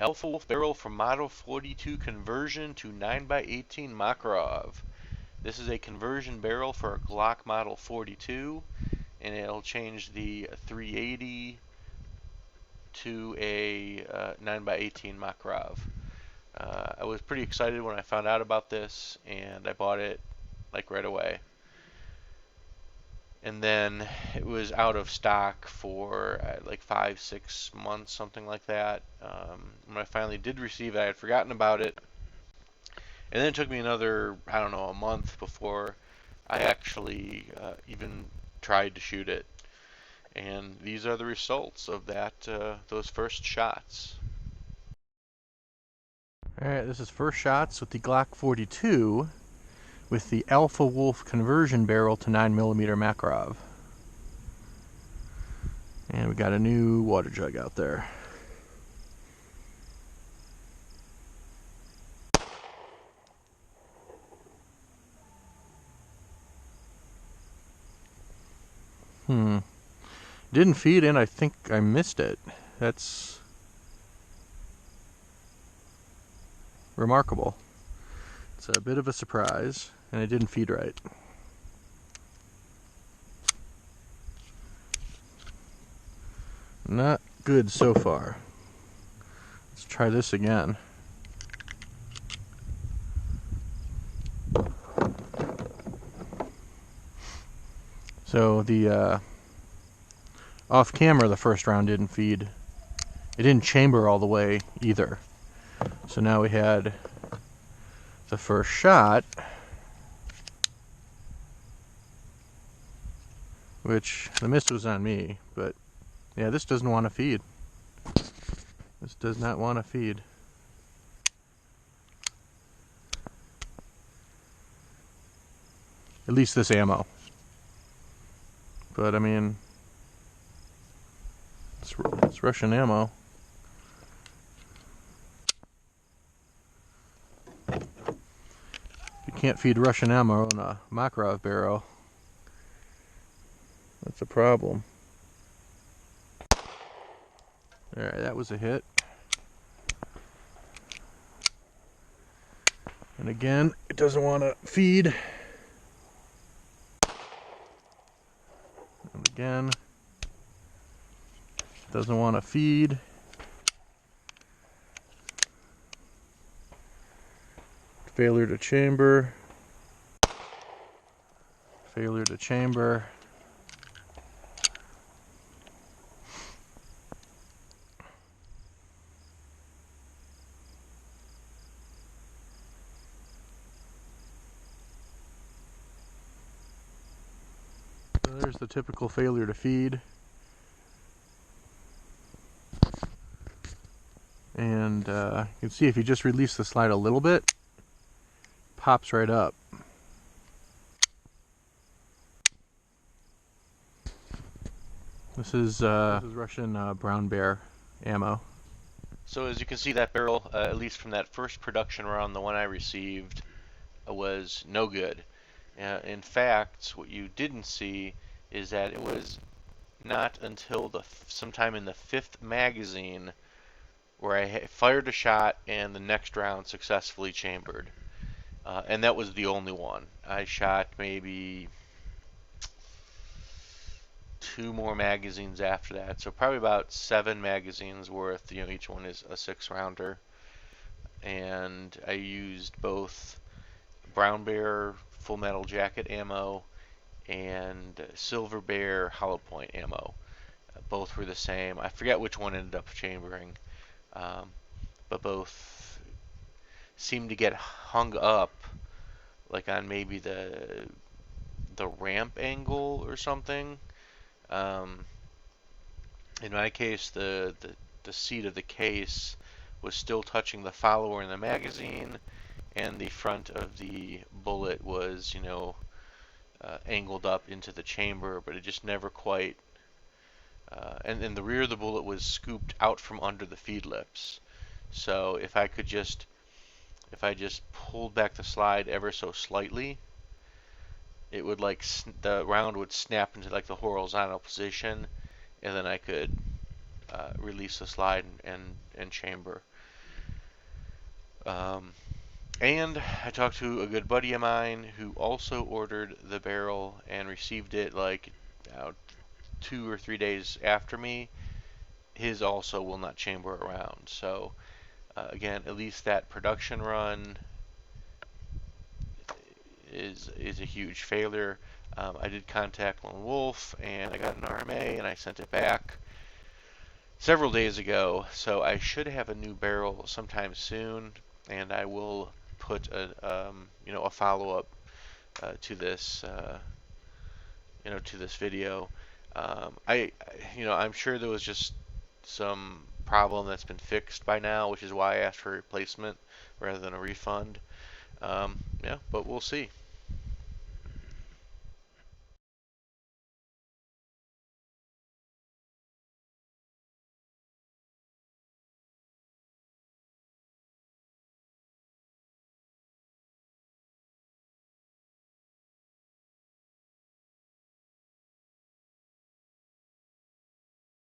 Alpha Wolf barrel from Model 42 conversion to 9x18 Makarov. This is a conversion barrel for a Glock Model 42, and it'll change the 380 to a 9x18 Makarov. I was pretty excited when I found out about this, and I bought it like right away. And then it was out of stock for like 5-6 months, something like that. When I finally did receive it, I had forgotten about it, and then it took me another, I don't know, a month before I actually even tried to shoot it. And these are the results of those first shots. Alright, this is first shots with the Glock 42 with the Alpha Wolf conversion barrel to 9mm Makarov. And we got a new water jug out there. Didn't feed in, I think I missed it. That's remarkable. It's a bit of a surprise, and it didn't feed right. Not good so far. Let's try this again. So the off camera, the first round didn't feed. It didn't chamber all the way either. So now we had the first shot, which the miss was on me, but yeah, this doesn't want to feed. This does not want to feed. At least this ammo. But I mean, it's Russian ammo. You can't feed Russian ammo in a Makarov barrel. That's a problem. Alright, that was a hit. And again, it doesn't want to feed. And again, doesn't want to feed. Failure to chamber. Failure to chamber. So there's the typical failure to feed. And you can see if you just release the slide a little bit, pops right up. This is Russian brown bear ammo. So as you can see, that barrel, at least from that first production round, the one I received, was no good. In fact, what you didn't see is that it was not until sometime in the 5th magazine where I fired a shot and the next round successfully chambered. And that was the only one. I shot maybe 2 more magazines after that, so probably about 7 magazines worth. You know, each one is a 6-rounder, and I used both Brown Bear Full Metal Jacket ammo and Silver Bear Hollow Point ammo. Both were the same. I forget which one ended up chambering, but both seemed to get hung up, like on maybe the ramp angle or something. In my case, the seat of the case was still touching the follower in the magazine, and the front of the bullet was, you know, angled up into the chamber, but it just never quite. And the rear of the bullet was scooped out from under the feed lips. So if I just pulled back the slide ever so slightly, it would the round would snap into like the horizontal position, and then I could release the slide and chamber. Um, and I talked to a good buddy of mine who also ordered the barrel and received it like 2 or 3 days after me. His also will not chamber around. So again, at least that production run is a huge failure. I did contact Lone Wolf and I got an RMA and I sent it back several days ago, so I should have a new barrel sometime soon, and I will put a follow up to this to this video. I'm sure there was just some problem that's been fixed by now, which is why I asked for a replacement rather than a refund. Yeah, but we'll see.